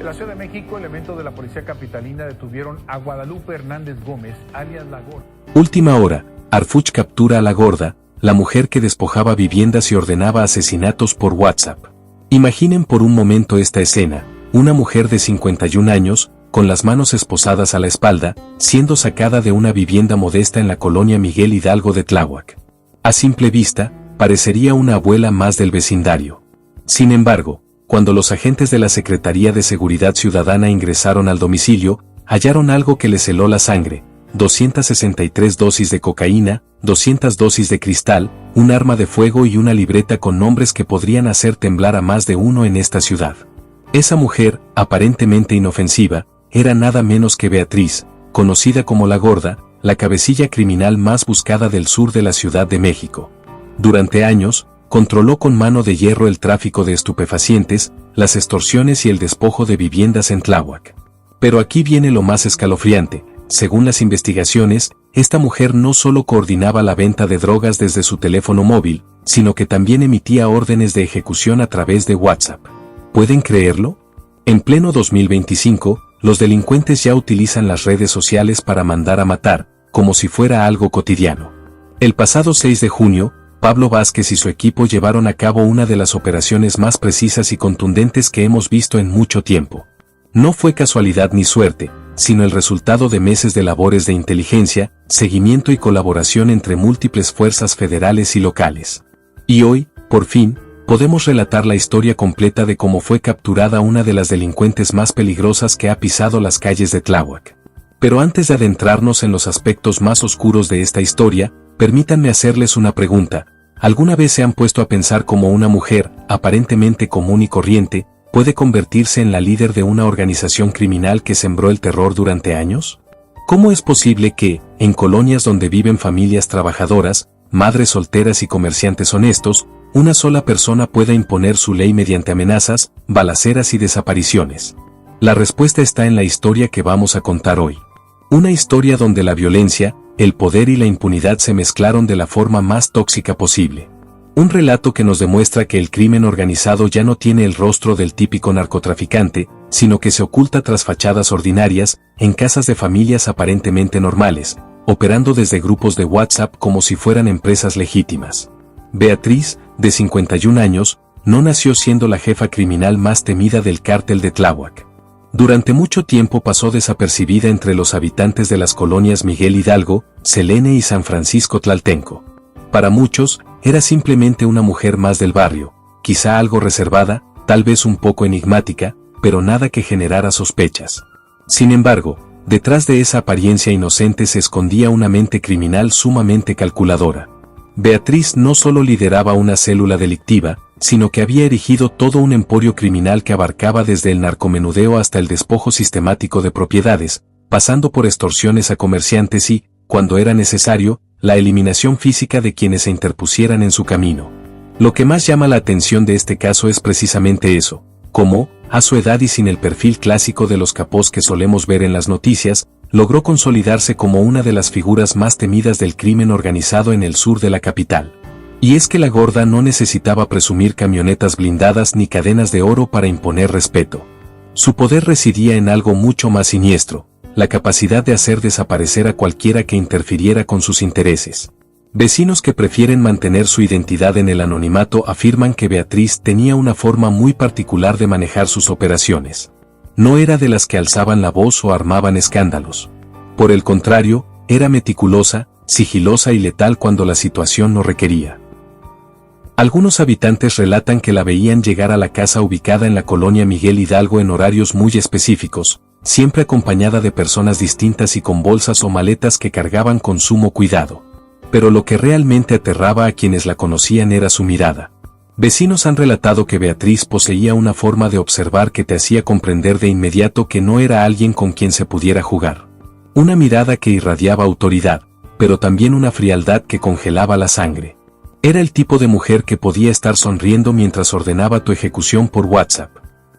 En la Ciudad de México, elementos de la policía capitalina detuvieron a Guadalupe Hernández Gómez, alias La Gorda. Última hora, Arfuch captura a La Gorda, la mujer que despojaba viviendas y ordenaba asesinatos por WhatsApp. Imaginen por un momento esta escena, una mujer de 51 años, con las manos esposadas a la espalda, siendo sacada de una vivienda modesta en la colonia Miguel Hidalgo de Tláhuac. A simple vista, parecería una abuela más del vecindario. Sin embargo, cuando los agentes de la Secretaría de Seguridad Ciudadana ingresaron al domicilio, hallaron algo que les heló la sangre: 263 dosis de cocaína, 200 dosis de cristal, un arma de fuego y una libreta con nombres que podrían hacer temblar a más de uno en esta ciudad. Esa mujer, aparentemente inofensiva, era nada menos que Beatriz, conocida como La Gorda, la cabecilla criminal más buscada del sur de la Ciudad de México. Durante años, controló con mano de hierro el tráfico de estupefacientes, las extorsiones y el despojo de viviendas en Tláhuac. Pero aquí viene lo más escalofriante: según las investigaciones, esta mujer no solo coordinaba la venta de drogas desde su teléfono móvil, sino que también emitía órdenes de ejecución a través de WhatsApp. ¿Pueden creerlo? En pleno 2025, los delincuentes ya utilizan las redes sociales para mandar a matar, como si fuera algo cotidiano. El pasado 6 de junio, Pablo Vázquez y su equipo llevaron a cabo una de las operaciones más precisas y contundentes que hemos visto en mucho tiempo. No fue casualidad ni suerte, sino el resultado de meses de labores de inteligencia, seguimiento y colaboración entre múltiples fuerzas federales y locales. Y hoy, por fin, podemos relatar la historia completa de cómo fue capturada una de las delincuentes más peligrosas que ha pisado las calles de Tláhuac. Pero antes de adentrarnos en los aspectos más oscuros de esta historia, permítanme hacerles una pregunta. ¿Alguna vez se han puesto a pensar cómo una mujer, aparentemente común y corriente, puede convertirse en la líder de una organización criminal que sembró el terror durante años? ¿Cómo es posible que, en colonias donde viven familias trabajadoras, madres solteras y comerciantes honestos, una sola persona pueda imponer su ley mediante amenazas, balaceras y desapariciones? La respuesta está en la historia que vamos a contar hoy. Una historia donde la violencia, el poder y la impunidad se mezclaron de la forma más tóxica posible. Un relato que nos demuestra que el crimen organizado ya no tiene el rostro del típico narcotraficante, sino que se oculta tras fachadas ordinarias, en casas de familias aparentemente normales, operando desde grupos de WhatsApp como si fueran empresas legítimas. Beatriz, de 51 años, no nació siendo la jefa criminal más temida del cártel de Tláhuac. Durante mucho tiempo pasó desapercibida entre los habitantes de las colonias Miguel Hidalgo, Selene y San Francisco Tlaltenco. Para muchos, era simplemente una mujer más del barrio, quizá algo reservada, tal vez un poco enigmática, pero nada que generara sospechas. Sin embargo, detrás de esa apariencia inocente se escondía una mente criminal sumamente calculadora. Beatriz no solo lideraba una célula delictiva, sino que había erigido todo un emporio criminal que abarcaba desde el narcomenudeo hasta el despojo sistemático de propiedades, pasando por extorsiones a comerciantes y, cuando era necesario, la eliminación física de quienes se interpusieran en su camino. Lo que más llama la atención de este caso es precisamente eso: cómo, a su edad y sin el perfil clásico de los capós que solemos ver en las noticias, logró consolidarse como una de las figuras más temidas del crimen organizado en el sur de la capital. Y es que La Gorda no necesitaba presumir camionetas blindadas ni cadenas de oro para imponer respeto. Su poder residía en algo mucho más siniestro: la capacidad de hacer desaparecer a cualquiera que interfiriera con sus intereses. Vecinos que prefieren mantener su identidad en el anonimato afirman que Beatriz tenía una forma muy particular de manejar sus operaciones. No era de las que alzaban la voz o armaban escándalos. Por el contrario, era meticulosa, sigilosa y letal cuando la situación lo requería. Algunos habitantes relatan que la veían llegar a la casa ubicada en la colonia Miguel Hidalgo en horarios muy específicos, siempre acompañada de personas distintas y con bolsas o maletas que cargaban con sumo cuidado. Pero lo que realmente aterraba a quienes la conocían era su mirada. Vecinos han relatado que Beatriz poseía una forma de observar que te hacía comprender de inmediato que no era alguien con quien se pudiera jugar. Una mirada que irradiaba autoridad, pero también una frialdad que congelaba la sangre. Era el tipo de mujer que podía estar sonriendo mientras ordenaba tu ejecución por WhatsApp.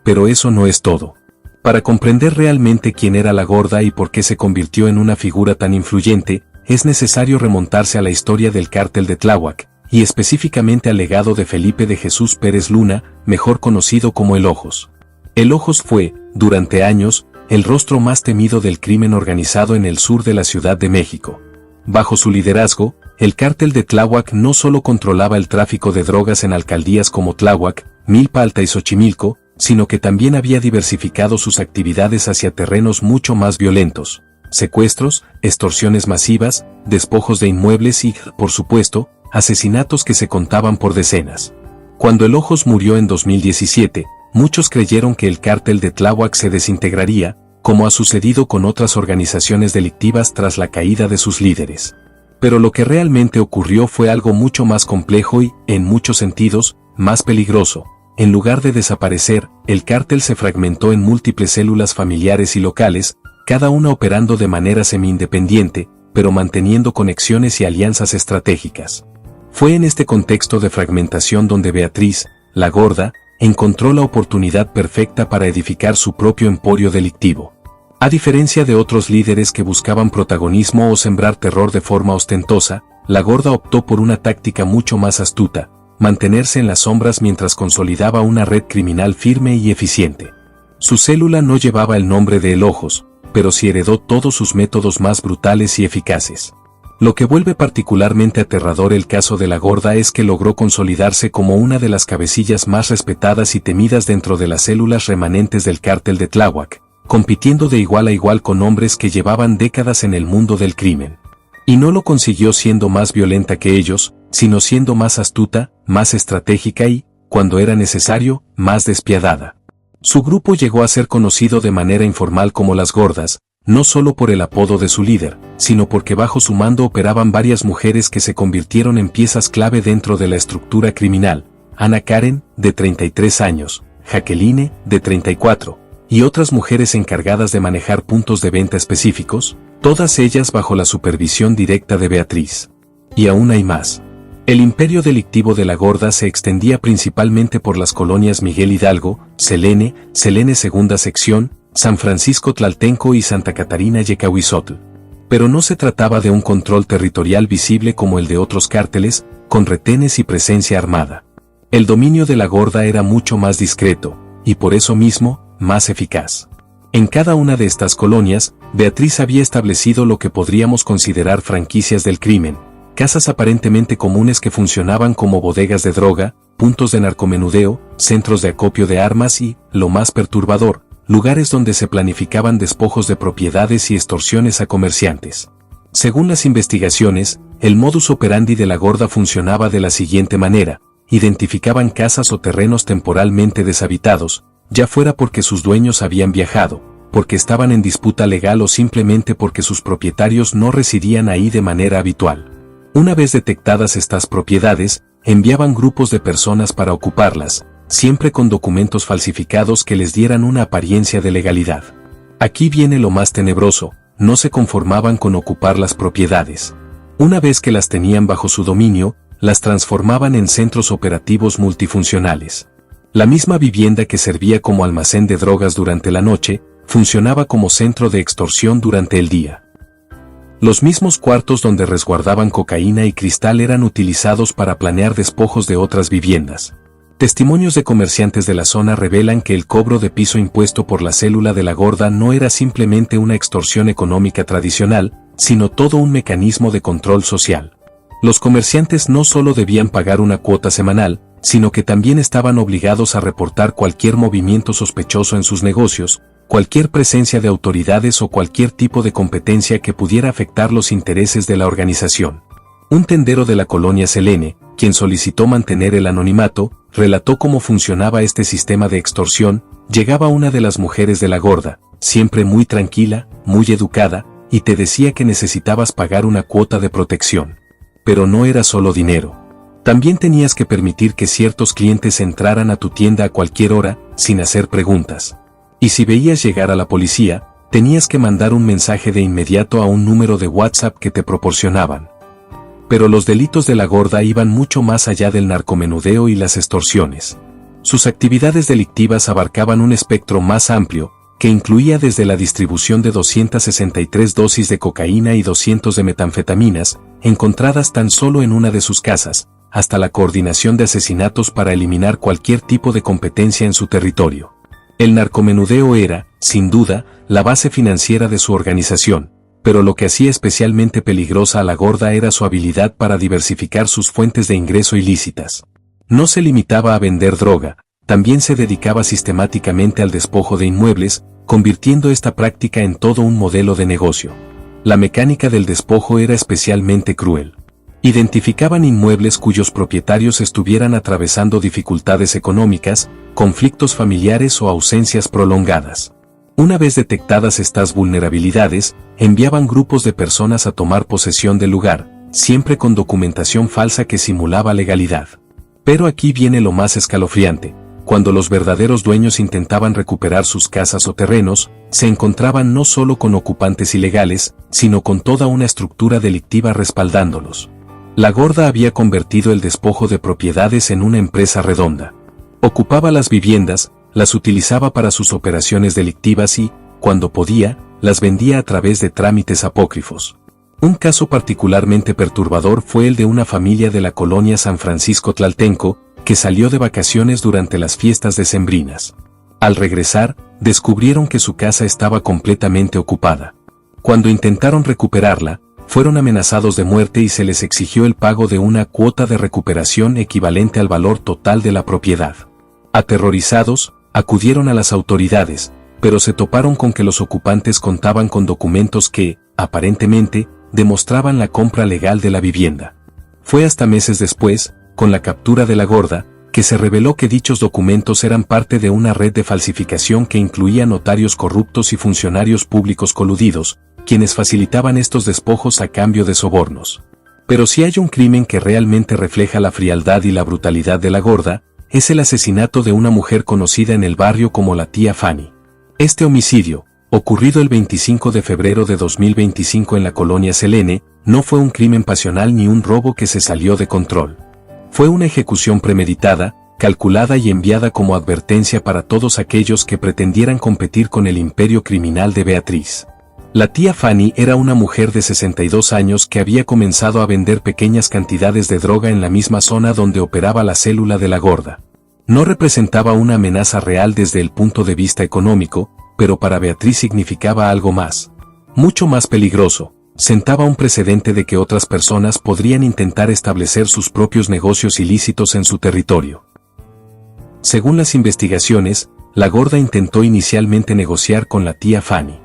Pero eso no es todo. Para comprender realmente quién era La Gorda y por qué se convirtió en una figura tan influyente, es necesario remontarse a la historia del cártel de Tláhuac, y específicamente al legado de Felipe de Jesús Pérez Luna, mejor conocido como El Ojos. El Ojos fue, durante años, el rostro más temido del crimen organizado en el sur de la Ciudad de México. Bajo su liderazgo, el cártel de Tláhuac no solo controlaba el tráfico de drogas en alcaldías como Tláhuac, Milpa Alta y Xochimilco, sino que también había diversificado sus actividades hacia terrenos mucho más violentos: secuestros, extorsiones masivas, despojos de inmuebles y, por supuesto, asesinatos que se contaban por decenas. Cuando el Ojos murió en 2017, muchos creyeron que el cártel de Tláhuac se desintegraría, como ha sucedido con otras organizaciones delictivas tras la caída de sus líderes. Pero lo que realmente ocurrió fue algo mucho más complejo y, en muchos sentidos, más peligroso. En lugar de desaparecer, el cártel se fragmentó en múltiples células familiares y locales, cada una operando de manera semi-independiente, pero manteniendo conexiones y alianzas estratégicas. Fue en este contexto de fragmentación donde Beatriz, la Gorda, encontró la oportunidad perfecta para edificar su propio emporio delictivo. A diferencia de otros líderes que buscaban protagonismo o sembrar terror de forma ostentosa, la Gorda optó por una táctica mucho más astuta: mantenerse en las sombras mientras consolidaba una red criminal firme y eficiente. Su célula no llevaba el nombre de El Ojos, pero sí heredó todos sus métodos más brutales y eficaces. Lo que vuelve particularmente aterrador el caso de la Gorda es que logró consolidarse como una de las cabecillas más respetadas y temidas dentro de las células remanentes del cártel de Tláhuac, compitiendo de igual a igual con hombres que llevaban décadas en el mundo del crimen. Y no lo consiguió siendo más violenta que ellos, sino siendo más astuta, más estratégica y, cuando era necesario, más despiadada. Su grupo llegó a ser conocido de manera informal como las Gordas, no solo por el apodo de su líder, sino porque bajo su mando operaban varias mujeres que se convirtieron en piezas clave dentro de la estructura criminal: Ana Karen, de 33 años, Jacqueline, de 34, y otras mujeres encargadas de manejar puntos de venta específicos, todas ellas bajo la supervisión directa de Beatriz. Y aún hay más. El imperio delictivo de la Gorda se extendía principalmente por las colonias Miguel Hidalgo, Selene, Selene Segunda Sección, San Francisco Tlaltenco y Santa Catarina Yecahuizotl. Pero no se trataba de un control territorial visible como el de otros cárteles, con retenes y presencia armada. El dominio de la Gorda era mucho más discreto, y por eso mismo, más eficaz. En cada una de estas colonias, Beatriz había establecido lo que podríamos considerar franquicias del crimen, casas aparentemente comunes que funcionaban como bodegas de droga, puntos de narcomenudeo, centros de acopio de armas y, lo más perturbador, lugares donde se planificaban despojos de propiedades y extorsiones a comerciantes. Según las investigaciones, el modus operandi de la Gorda funcionaba de la siguiente manera: identificaban casas o terrenos temporalmente deshabitados, ya fuera porque sus dueños habían viajado, porque estaban en disputa legal o simplemente porque sus propietarios no residían ahí de manera habitual. Una vez detectadas estas propiedades, enviaban grupos de personas para ocuparlas, siempre con documentos falsificados que les dieran una apariencia de legalidad. Aquí viene lo más tenebroso: no se conformaban con ocupar las propiedades. Una vez que las tenían bajo su dominio, las transformaban en centros operativos multifuncionales. La misma vivienda que servía como almacén de drogas durante la noche, funcionaba como centro de extorsión durante el día. Los mismos cuartos donde resguardaban cocaína y cristal eran utilizados para planear despojos de otras viviendas. Testimonios de comerciantes de la zona revelan que el cobro de piso impuesto por la célula de la Gorda no era simplemente una extorsión económica tradicional, sino todo un mecanismo de control social. Los comerciantes no solo debían pagar una cuota semanal, sino que también estaban obligados a reportar cualquier movimiento sospechoso en sus negocios, cualquier presencia de autoridades o cualquier tipo de competencia que pudiera afectar los intereses de la organización. Un tendero de la colonia Selene, quien solicitó mantener el anonimato, relató cómo funcionaba este sistema de extorsión. Llegaba una de las mujeres de la Gorda, siempre muy tranquila, muy educada, y te decía que necesitabas pagar una cuota de protección. Pero no era solo dinero. También tenías que permitir que ciertos clientes entraran a tu tienda a cualquier hora, sin hacer preguntas. Y si veías llegar a la policía, tenías que mandar un mensaje de inmediato a un número de WhatsApp que te proporcionaban. Pero los delitos de la Gorda iban mucho más allá del narcomenudeo y las extorsiones. Sus actividades delictivas abarcaban un espectro más amplio, que incluía desde la distribución de 263 dosis de cocaína y 200 de metanfetaminas, encontradas tan solo en una de sus casas, hasta la coordinación de asesinatos para eliminar cualquier tipo de competencia en su territorio. El narcomenudeo era, sin duda, la base financiera de su organización, pero lo que hacía especialmente peligrosa a la Gorda era su habilidad para diversificar sus fuentes de ingreso ilícitas. No se limitaba a vender droga, también se dedicaba sistemáticamente al despojo de inmuebles, convirtiendo esta práctica en todo un modelo de negocio. La mecánica del despojo era especialmente cruel. Identificaban inmuebles cuyos propietarios estuvieran atravesando dificultades económicas, conflictos familiares o ausencias prolongadas. Una vez detectadas estas vulnerabilidades, enviaban grupos de personas a tomar posesión del lugar, siempre con documentación falsa que simulaba legalidad. Pero aquí viene lo más escalofriante. Cuando los verdaderos dueños intentaban recuperar sus casas o terrenos, se encontraban no solo con ocupantes ilegales, sino con toda una estructura delictiva respaldándolos. La Gorda había convertido el despojo de propiedades en una empresa redonda. Ocupaba las viviendas, las utilizaba para sus operaciones delictivas y, cuando podía, las vendía a través de trámites apócrifos. Un caso particularmente perturbador fue el de una familia de la colonia San Francisco Tlaltenco, que salió de vacaciones durante las fiestas decembrinas. Al regresar, descubrieron que su casa estaba completamente ocupada. Cuando intentaron recuperarla, fueron amenazados de muerte y se les exigió el pago de una cuota de recuperación equivalente al valor total de la propiedad. Aterrorizados, acudieron a las autoridades, pero se toparon con que los ocupantes contaban con documentos que, aparentemente, demostraban la compra legal de la vivienda. Fue hasta meses después, con la captura de la Gorda, que se reveló que dichos documentos eran parte de una red de falsificación que incluía notarios corruptos y funcionarios públicos coludidos, quienes facilitaban estos despojos a cambio de sobornos. Pero si hay un crimen que realmente refleja la frialdad y la brutalidad de la Gorda, es el asesinato de una mujer conocida en el barrio como la tía Fanny. Este homicidio, ocurrido el 25 de febrero de 2025 en la colonia Selene, no fue un crimen pasional ni un robo que se salió de control. Fue una ejecución premeditada, calculada y enviada como advertencia para todos aquellos que pretendieran competir con el imperio criminal de Beatriz. La tía Fanny era una mujer de 62 años que había comenzado a vender pequeñas cantidades de droga en la misma zona donde operaba la célula de la Gorda. No representaba una amenaza real desde el punto de vista económico, pero para Beatriz significaba algo más. Mucho más peligroso. Sentaba un precedente de que otras personas podrían intentar establecer sus propios negocios ilícitos en su territorio. Según las investigaciones, la Gorda intentó inicialmente negociar con la tía Fanny.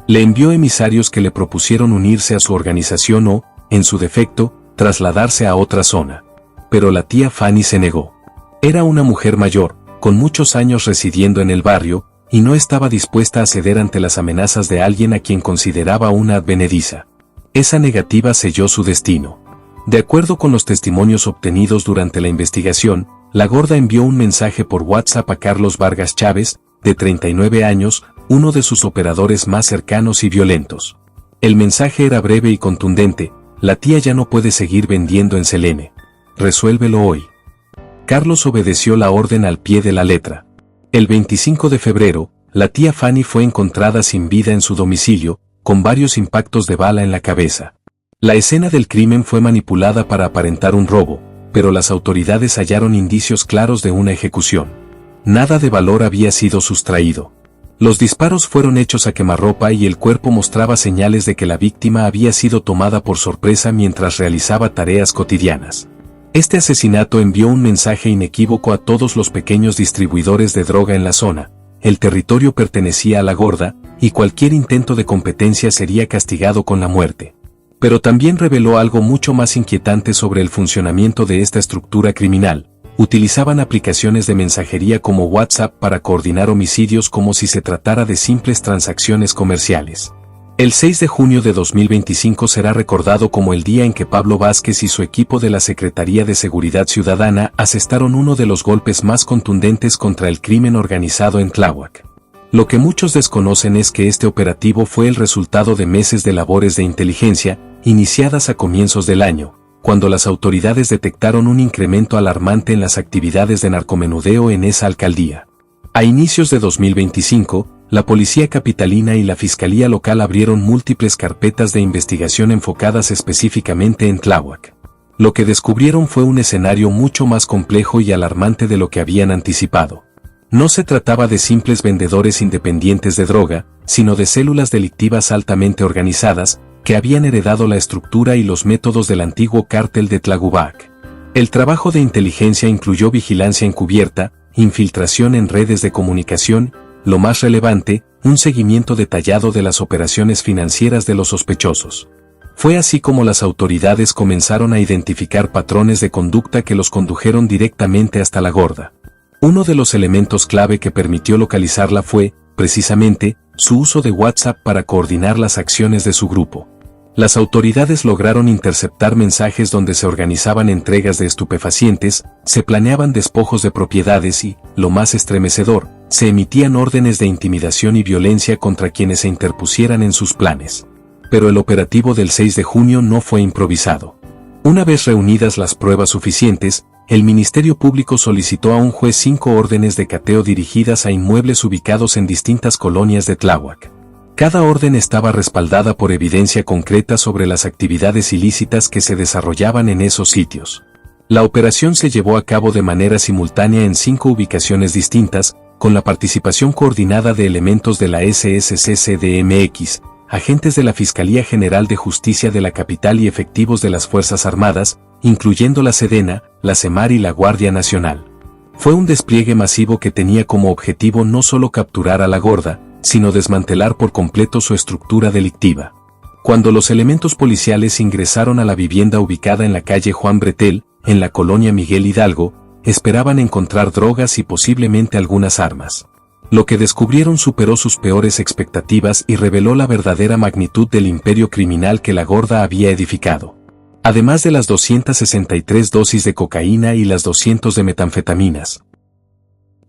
Le envió emisarios que le propusieron unirse a su organización o, en su defecto, trasladarse a otra zona. Pero la tía Fanny se negó. Era una mujer mayor, con muchos años residiendo en el barrio, y no estaba dispuesta a ceder ante las amenazas de alguien a quien consideraba una advenediza. Esa negativa selló su destino. De acuerdo con los testimonios obtenidos durante la investigación, la Gorda envió un mensaje por WhatsApp a Carlos Vargas Chávez, de 39 años, uno de sus operadores más cercanos y violentos. El mensaje era breve y contundente: la tía ya no puede seguir vendiendo en Selene. Resuélvelo hoy. Carlos obedeció la orden al pie de la letra. El 25 de febrero, la tía Fanny fue encontrada sin vida en su domicilio, con varios impactos de bala en la cabeza. La escena del crimen fue manipulada para aparentar un robo, pero las autoridades hallaron indicios claros de una ejecución. Nada de valor había sido sustraído. Los disparos fueron hechos a quemarropa y el cuerpo mostraba señales de que la víctima había sido tomada por sorpresa mientras realizaba tareas cotidianas. Este asesinato envió un mensaje inequívoco a todos los pequeños distribuidores de droga en la zona: el territorio pertenecía a la Gorda, y cualquier intento de competencia sería castigado con la muerte. Pero también reveló algo mucho más inquietante sobre el funcionamiento de esta estructura criminal. Utilizaban aplicaciones de mensajería como WhatsApp para coordinar homicidios como si se tratara de simples transacciones comerciales. El 6 de junio de 2025 será recordado como el día en que Pablo Vázquez y su equipo de la Secretaría de Seguridad Ciudadana asestaron uno de los golpes más contundentes contra el crimen organizado en Tláhuac. Lo que muchos desconocen es que este operativo fue el resultado de meses de labores de inteligencia, iniciadas a comienzos del año, cuando las autoridades detectaron un incremento alarmante en las actividades de narcomenudeo en esa alcaldía. A inicios de 2025, la Policía Capitalina y la Fiscalía Local abrieron múltiples carpetas de investigación enfocadas específicamente en Tláhuac. Lo que descubrieron fue un escenario mucho más complejo y alarmante de lo que habían anticipado. No se trataba de simples vendedores independientes de droga, sino de células delictivas altamente organizadas, que habían heredado la estructura y los métodos del antiguo cártel de Tlaquepaque. El trabajo de inteligencia incluyó vigilancia encubierta, infiltración en redes de comunicación, lo más relevante, un seguimiento detallado de las operaciones financieras de los sospechosos. Fue así como las autoridades comenzaron a identificar patrones de conducta que los condujeron directamente hasta la gorda. Uno de los elementos clave que permitió localizarla fue, precisamente, su uso de WhatsApp para coordinar las acciones de su grupo. Las autoridades lograron interceptar mensajes donde se organizaban entregas de estupefacientes, se planeaban despojos de propiedades y, lo más estremecedor, se emitían órdenes de intimidación y violencia contra quienes se interpusieran en sus planes. Pero el operativo del 6 de junio no fue improvisado. Una vez reunidas las pruebas suficientes, el Ministerio Público solicitó a un juez 5 órdenes de cateo dirigidas a inmuebles ubicados en distintas colonias de Tláhuac. Cada orden estaba respaldada por evidencia concreta sobre las actividades ilícitas que se desarrollaban en esos sitios. La operación se llevó a cabo de manera simultánea en 5 ubicaciones distintas, con la participación coordinada de elementos de la SSC-CDMX, agentes de la Fiscalía General de Justicia de la capital y efectivos de las Fuerzas Armadas, incluyendo la Sedena, la SEMAR y la Guardia Nacional. Fue un despliegue masivo que tenía como objetivo no solo capturar a la gorda, sino desmantelar por completo su estructura delictiva. Cuando los elementos policiales ingresaron a la vivienda ubicada en la calle Juan Bretel, en la colonia Miguel Hidalgo, esperaban encontrar drogas y posiblemente algunas armas. Lo que descubrieron superó sus peores expectativas y reveló la verdadera magnitud del imperio criminal que la gorda había edificado. Además de las 263 dosis de cocaína y las 200 de metanfetaminas.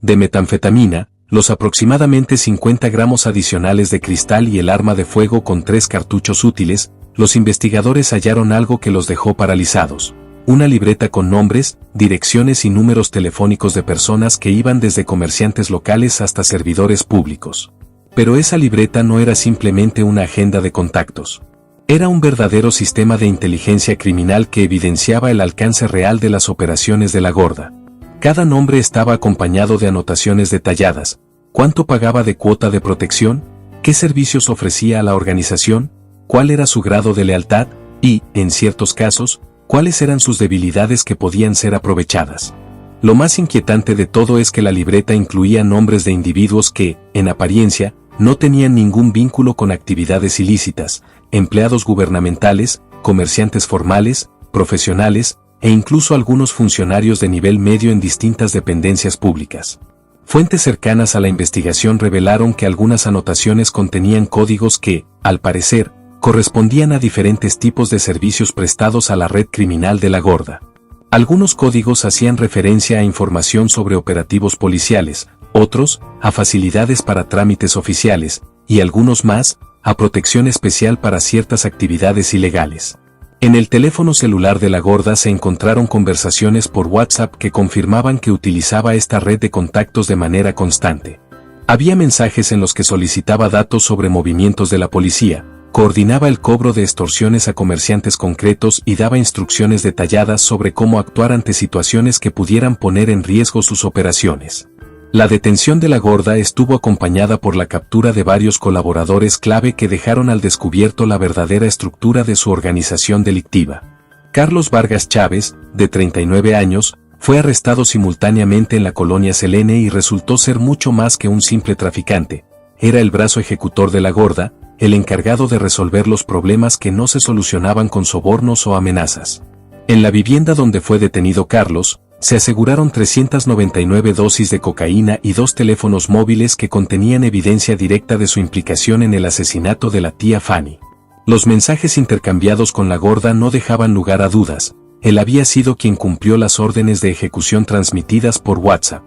De metanfetamina, los aproximadamente 50 gramos adicionales de cristal y el arma de fuego con 3 cartuchos útiles, los investigadores hallaron algo que los dejó paralizados. Una libreta con nombres, direcciones y números telefónicos de personas que iban desde comerciantes locales hasta servidores públicos. Pero esa libreta no era simplemente una agenda de contactos. Era un verdadero sistema de inteligencia criminal que evidenciaba el alcance real de las operaciones de la gorda. Cada nombre estaba acompañado de anotaciones detalladas: cuánto pagaba de cuota de protección, qué servicios ofrecía a la organización, cuál era su grado de lealtad y, en ciertos casos, cuáles eran sus debilidades que podían ser aprovechadas. Lo más inquietante de todo es que la libreta incluía nombres de individuos que, en apariencia, no tenían ningún vínculo con actividades ilícitas, empleados gubernamentales, comerciantes formales, profesionales, e incluso algunos funcionarios de nivel medio en distintas dependencias públicas. Fuentes cercanas a la investigación revelaron que algunas anotaciones contenían códigos que, al parecer, correspondían a diferentes tipos de servicios prestados a la red criminal de la gorda. Algunos códigos hacían referencia a información sobre operativos policiales, otros, a facilidades para trámites oficiales, y algunos más, a protección especial para ciertas actividades ilegales. En el teléfono celular de la gorda se encontraron conversaciones por WhatsApp que confirmaban que utilizaba esta red de contactos de manera constante. Había mensajes en los que solicitaba datos sobre movimientos de la policía, coordinaba el cobro de extorsiones a comerciantes concretos y daba instrucciones detalladas sobre cómo actuar ante situaciones que pudieran poner en riesgo sus operaciones. La detención de la gorda estuvo acompañada por la captura de varios colaboradores clave que dejaron al descubierto la verdadera estructura de su organización delictiva. Carlos Vargas Chávez, de 39 años, fue arrestado simultáneamente en la colonia Selene y resultó ser mucho más que un simple traficante. Era el brazo ejecutor de la gorda, el encargado de resolver los problemas que no se solucionaban con sobornos o amenazas. En la vivienda donde fue detenido Carlos, se aseguraron 399 dosis de cocaína y 2 teléfonos móviles que contenían evidencia directa de su implicación en el asesinato de la tía Fanny. Los mensajes intercambiados con la gorda no dejaban lugar a dudas. Él había sido quien cumplió las órdenes de ejecución transmitidas por WhatsApp.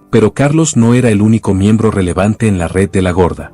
Pero Carlos no era el único miembro relevante en la red de la gorda.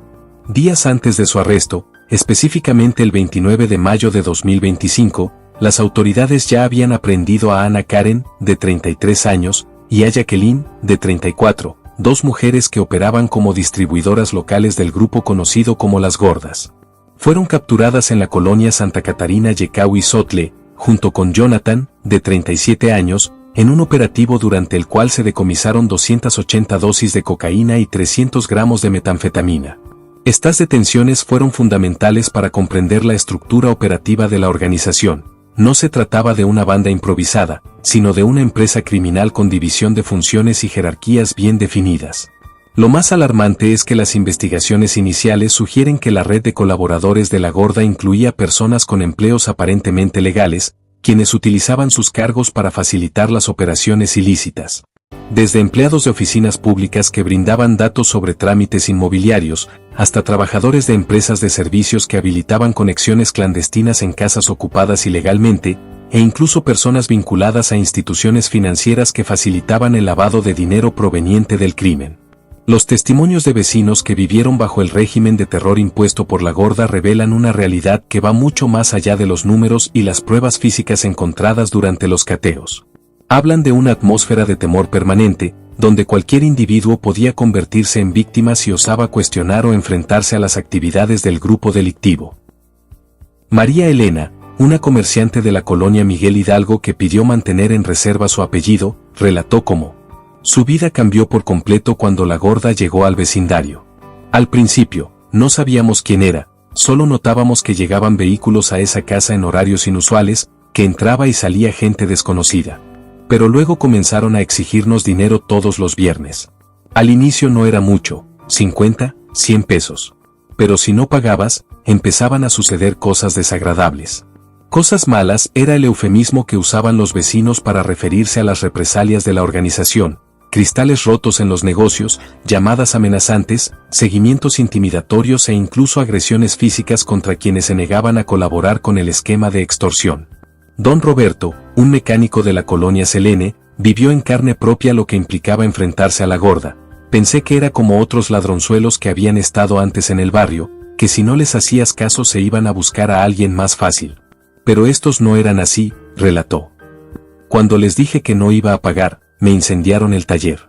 Días antes de su arresto, específicamente el 29 de mayo de 2025, las autoridades ya habían aprehendido a Ana Karen, de 33 años, y a Jacqueline, de 34, 2 mujeres que operaban como distribuidoras locales del grupo conocido como Las Gordas. Fueron capturadas en la colonia Santa Catarina Yecau y Sotle, junto con Jonathan, de 37 años, en un operativo durante el cual se decomisaron 280 dosis de cocaína y 300 gramos de metanfetamina. Estas detenciones fueron fundamentales para comprender la estructura operativa de la organización. No se trataba de una banda improvisada, sino de una empresa criminal con división de funciones y jerarquías bien definidas. Lo más alarmante es que las investigaciones iniciales sugieren que la red de colaboradores de La Gorda incluía personas con empleos aparentemente legales, quienes utilizaban sus cargos para facilitar las operaciones ilícitas. Desde empleados de oficinas públicas que brindaban datos sobre trámites inmobiliarios, hasta trabajadores de empresas de servicios que habilitaban conexiones clandestinas en casas ocupadas ilegalmente, e incluso personas vinculadas a instituciones financieras que facilitaban el lavado de dinero proveniente del crimen. Los testimonios de vecinos que vivieron bajo el régimen de terror impuesto por La Gorda revelan una realidad que va mucho más allá de los números y las pruebas físicas encontradas durante los cateos. Hablan de una atmósfera de temor permanente, donde cualquier individuo podía convertirse en víctima si osaba cuestionar o enfrentarse a las actividades del grupo delictivo. María Elena, una comerciante de la colonia Miguel Hidalgo que pidió mantener en reserva su apellido, relató cómo su vida cambió por completo cuando La Gorda llegó al vecindario. Al principio, no sabíamos quién era, solo notábamos que llegaban vehículos a esa casa en horarios inusuales, que entraba y salía gente desconocida. Pero luego comenzaron a exigirnos dinero todos los viernes. Al inicio no era mucho, 50, 100 pesos. Pero si no pagabas, empezaban a suceder cosas desagradables. Cosas malas era el eufemismo que usaban los vecinos para referirse a las represalias de la organización: cristales rotos en los negocios, llamadas amenazantes, seguimientos intimidatorios e incluso agresiones físicas contra quienes se negaban a colaborar con el esquema de extorsión. Don Roberto, un mecánico de la colonia Selene, vivió en carne propia lo que implicaba enfrentarse a La Gorda. Pensé que era como otros ladronzuelos que habían estado antes en el barrio, que si no les hacías caso se iban a buscar a alguien más fácil. Pero estos no eran así, relató. Cuando les dije que no iba a pagar, me incendiaron el taller.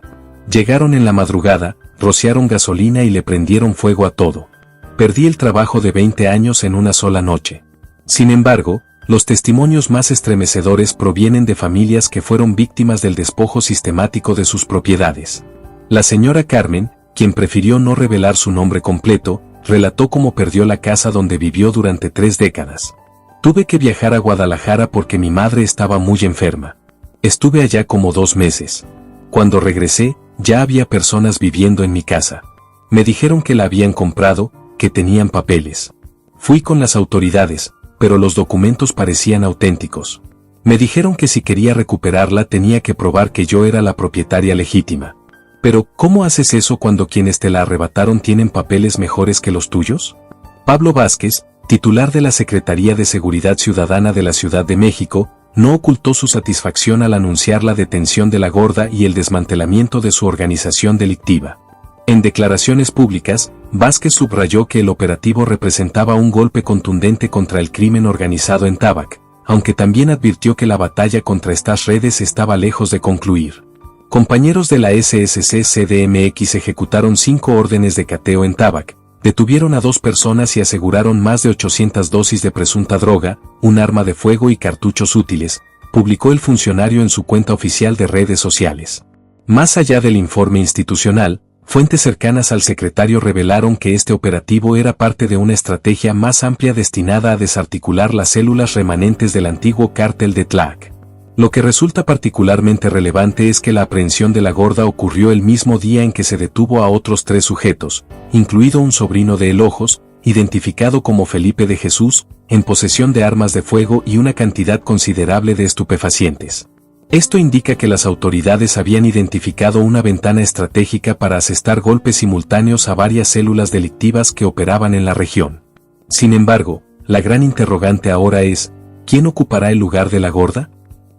Llegaron en la madrugada, rociaron gasolina y le prendieron fuego a todo. Perdí el trabajo de 20 años en una sola noche. Sin embargo, los testimonios más estremecedores provienen de familias que fueron víctimas del despojo sistemático de sus propiedades. La señora Carmen, quien prefirió no revelar su nombre completo, relató cómo perdió la casa donde vivió durante 3 décadas. Tuve que viajar a Guadalajara porque mi madre estaba muy enferma. Estuve allá como 2 meses. Cuando regresé, ya había personas viviendo en mi casa. Me dijeron que la habían comprado, que tenían papeles. Fui con las autoridades, pero los documentos parecían auténticos. Me dijeron que si quería recuperarla tenía que probar que yo era la propietaria legítima. Pero, ¿cómo haces eso cuando quienes te la arrebataron tienen papeles mejores que los tuyos? Pablo Vázquez, titular de la Secretaría de Seguridad Ciudadana de la Ciudad de México, no ocultó su satisfacción al anunciar la detención de La Gorda y el desmantelamiento de su organización delictiva. En declaraciones públicas, Vázquez subrayó que el operativo representaba un golpe contundente contra el crimen organizado en Tábac, aunque también advirtió que la batalla contra estas redes estaba lejos de concluir. Compañeros de la SSC-CDMX ejecutaron 5 órdenes de cateo en Tábac, detuvieron a 2 personas y aseguraron más de 800 dosis de presunta droga, un arma de fuego y cartuchos útiles, publicó el funcionario en su cuenta oficial de redes sociales. Más allá del informe institucional, fuentes cercanas al secretario revelaron que este operativo era parte de una estrategia más amplia destinada a desarticular las células remanentes del antiguo cártel de Tlac. Lo que resulta particularmente relevante es que la aprehensión de La Gorda ocurrió el mismo día en que se detuvo a otros 3 sujetos, incluido un sobrino de El Ojos, identificado como Felipe de Jesús, en posesión de armas de fuego y una cantidad considerable de estupefacientes. Esto indica que las autoridades habían identificado una ventana estratégica para asestar golpes simultáneos a varias células delictivas que operaban en la región. Sin embargo, la gran interrogante ahora es, ¿quién ocupará el lugar de La Gorda?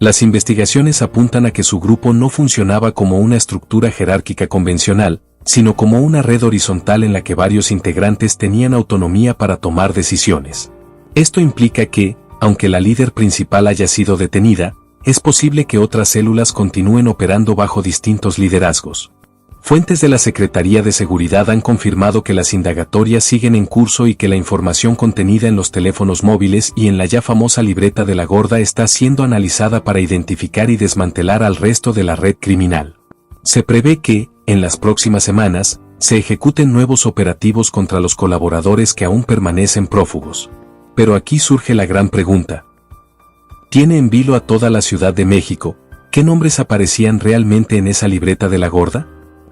Las investigaciones apuntan a que su grupo no funcionaba como una estructura jerárquica convencional, sino como una red horizontal en la que varios integrantes tenían autonomía para tomar decisiones. Esto implica que, aunque la líder principal haya sido detenida, es posible que otras células continúen operando bajo distintos liderazgos. Fuentes de la Secretaría de Seguridad han confirmado que las indagatorias siguen en curso y que la información contenida en los teléfonos móviles y en la ya famosa libreta de la Gorda está siendo analizada para identificar y desmantelar al resto de la red criminal. Se prevé que, en las próximas semanas, se ejecuten nuevos operativos contra los colaboradores que aún permanecen prófugos. Pero aquí surge la gran pregunta. ¿Tiene en vilo a toda la Ciudad de México? ¿Qué nombres aparecían realmente en esa libreta de la Gorda?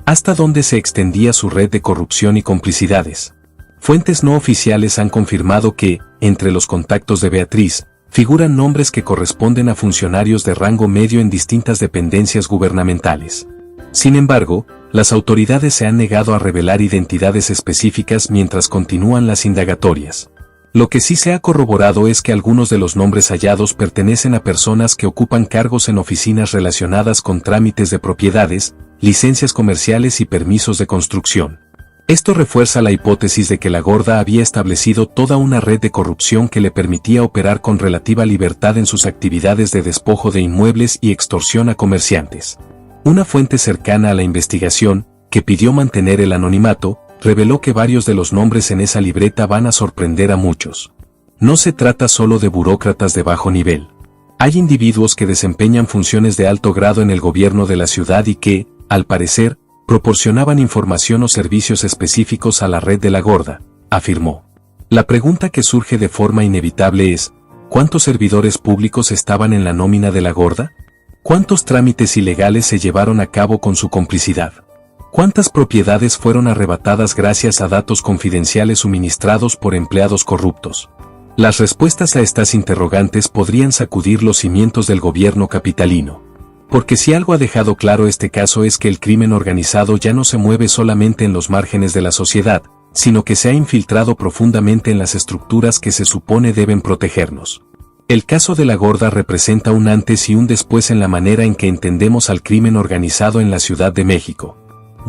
¿Hasta dónde se extendía su red de corrupción y complicidades? Fuentes no oficiales han confirmado que, entre los contactos de Beatriz, figuran nombres que corresponden a funcionarios de rango medio en distintas dependencias gubernamentales. Sin embargo, las autoridades se han negado a revelar identidades específicas mientras continúan las indagatorias. Lo que sí se ha corroborado es que algunos de los nombres hallados pertenecen a personas que ocupan cargos en oficinas relacionadas con trámites de propiedades, licencias comerciales y permisos de construcción. Esto refuerza la hipótesis de que la Gorda había establecido toda una red de corrupción que le permitía operar con relativa libertad en sus actividades de despojo de inmuebles y extorsión a comerciantes. Una fuente cercana a la investigación, que pidió mantener el anonimato, reveló que varios de los nombres en esa libreta van a sorprender a muchos. No se trata solo de burócratas de bajo nivel. Hay individuos que desempeñan funciones de alto grado en el gobierno de la ciudad y que, al parecer, proporcionaban información o servicios específicos a la red de la Gorda, afirmó. La pregunta que surge de forma inevitable es, ¿cuántos servidores públicos estaban en la nómina de la Gorda? ¿Cuántos trámites ilegales se llevaron a cabo con su complicidad? ¿Cuántas propiedades fueron arrebatadas gracias a datos confidenciales suministrados por empleados corruptos? Las respuestas a estas interrogantes podrían sacudir los cimientos del gobierno capitalino. Porque si algo ha dejado claro este caso es que el crimen organizado ya no se mueve solamente en los márgenes de la sociedad, sino que se ha infiltrado profundamente en las estructuras que se supone deben protegernos. El caso de la Gorda representa un antes y un después en la manera en que entendemos al crimen organizado en la Ciudad de México.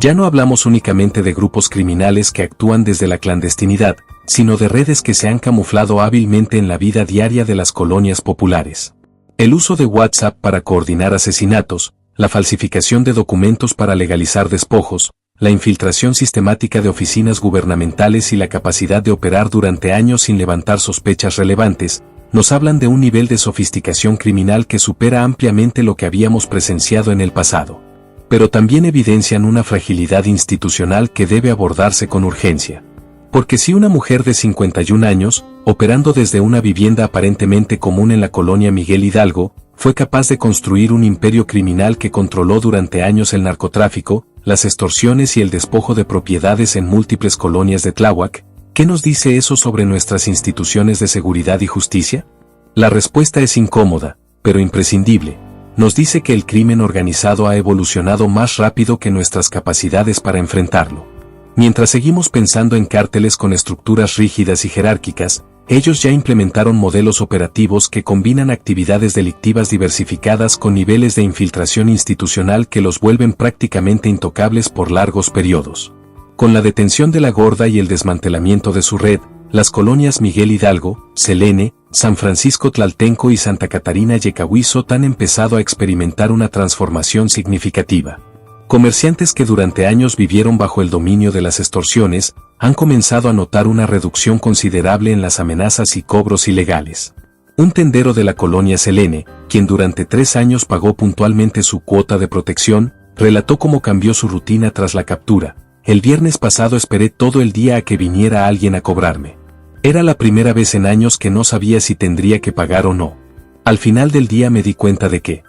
Ya no hablamos únicamente de grupos criminales que actúan desde la clandestinidad, sino de redes que se han camuflado hábilmente en la vida diaria de las colonias populares. El uso de WhatsApp para coordinar asesinatos, la falsificación de documentos para legalizar despojos, la infiltración sistemática de oficinas gubernamentales y la capacidad de operar durante años sin levantar sospechas relevantes, nos hablan de un nivel de sofisticación criminal que supera ampliamente lo que habíamos presenciado en el pasado. Pero también evidencian una fragilidad institucional que debe abordarse con urgencia. Porque si una mujer de 51 años, operando desde una vivienda aparentemente común en la colonia Miguel Hidalgo, fue capaz de construir un imperio criminal que controló durante años el narcotráfico, las extorsiones y el despojo de propiedades en múltiples colonias de Tláhuac, ¿qué nos dice eso sobre nuestras instituciones de seguridad y justicia? La respuesta es incómoda, pero imprescindible. Nos dice que el crimen organizado ha evolucionado más rápido que nuestras capacidades para enfrentarlo. Mientras seguimos pensando en cárteles con estructuras rígidas y jerárquicas, ellos ya implementaron modelos operativos que combinan actividades delictivas diversificadas con niveles de infiltración institucional que los vuelven prácticamente intocables por largos periodos. Con la detención de la Gorda y el desmantelamiento de su red, las colonias Miguel Hidalgo, Selene, San Francisco Tlaltenco y Santa Catarina Yecahuizot han empezado a experimentar una transformación significativa. Comerciantes que durante años vivieron bajo el dominio de las extorsiones, han comenzado a notar una reducción considerable en las amenazas y cobros ilegales. Un tendero de la colonia Selene, quien durante 3 años pagó puntualmente su cuota de protección, relató cómo cambió su rutina tras la captura. El viernes pasado esperé todo el día a que viniera alguien a cobrarme. Era la primera vez en años que no sabía si tendría que pagar o no. Al final del día me di cuenta de que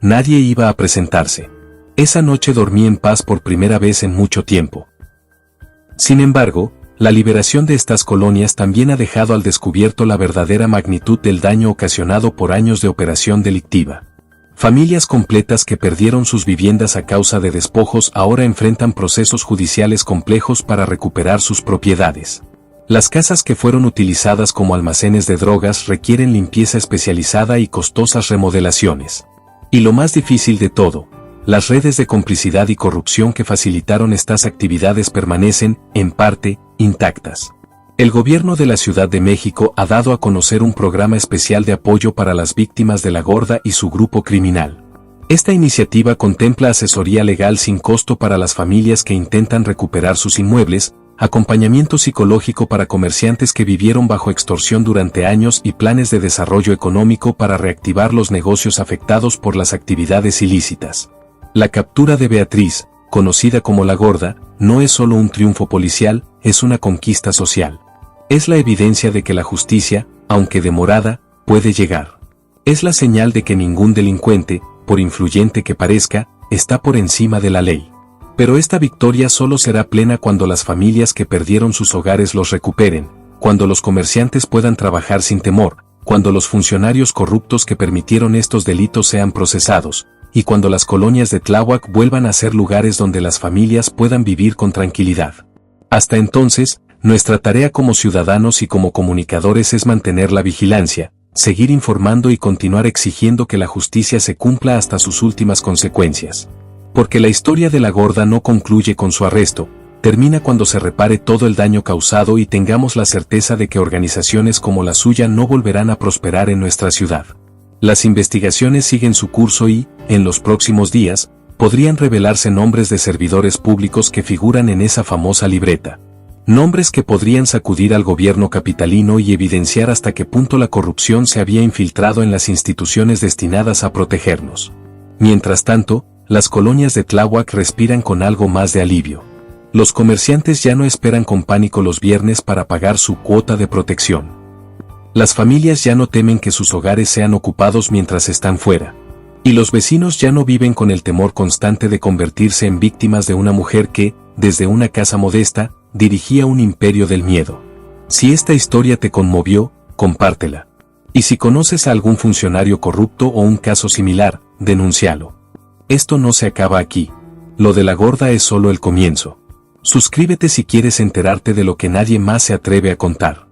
nadie iba a presentarse. Esa noche dormí en paz por primera vez en mucho tiempo. Sin embargo, la liberación de estas colonias también ha dejado al descubierto la verdadera magnitud del daño ocasionado por años de operación delictiva. Familias completas que perdieron sus viviendas a causa de despojos ahora enfrentan procesos judiciales complejos para recuperar sus propiedades. Las casas que fueron utilizadas como almacenes de drogas requieren limpieza especializada y costosas remodelaciones. Y lo más difícil de todo, las redes de complicidad y corrupción que facilitaron estas actividades permanecen, en parte, intactas. El gobierno de la Ciudad de México ha dado a conocer un programa especial de apoyo para las víctimas de la Gorda y su grupo criminal. Esta iniciativa contempla asesoría legal sin costo para las familias que intentan recuperar sus inmuebles, acompañamiento psicológico para comerciantes que vivieron bajo extorsión durante años y planes de desarrollo económico para reactivar los negocios afectados por las actividades ilícitas. La captura de Beatriz, conocida como La Gorda, no es solo un triunfo policial, es una conquista social. Es la evidencia de que la justicia, aunque demorada, puede llegar. Es la señal de que ningún delincuente, por influyente que parezca, está por encima de la ley. Pero esta victoria solo será plena cuando las familias que perdieron sus hogares los recuperen, cuando los comerciantes puedan trabajar sin temor, cuando los funcionarios corruptos que permitieron estos delitos sean procesados, y cuando las colonias de Tláhuac vuelvan a ser lugares donde las familias puedan vivir con tranquilidad. Hasta entonces, nuestra tarea como ciudadanos y como comunicadores es mantener la vigilancia, seguir informando y continuar exigiendo que la justicia se cumpla hasta sus últimas consecuencias. Porque la historia de La Gorda no concluye con su arresto, termina cuando se repare todo el daño causado y tengamos la certeza de que organizaciones como la suya no volverán a prosperar en nuestra ciudad. Las investigaciones siguen su curso y, en los próximos días, podrían revelarse nombres de servidores públicos que figuran en esa famosa libreta. Nombres que podrían sacudir al gobierno capitalino y evidenciar hasta qué punto la corrupción se había infiltrado en las instituciones destinadas a protegernos. Mientras tanto, las colonias de Tláhuac respiran con algo más de alivio. Los comerciantes ya no esperan con pánico los viernes para pagar su cuota de protección. Las familias ya no temen que sus hogares sean ocupados mientras están fuera. Y los vecinos ya no viven con el temor constante de convertirse en víctimas de una mujer que, desde una casa modesta, dirigía un imperio del miedo. Si esta historia te conmovió, compártela. Y si conoces a algún funcionario corrupto o un caso similar, denúncialo. Esto no se acaba aquí. Lo de La Gorda es solo el comienzo. Suscríbete si quieres enterarte de lo que nadie más se atreve a contar.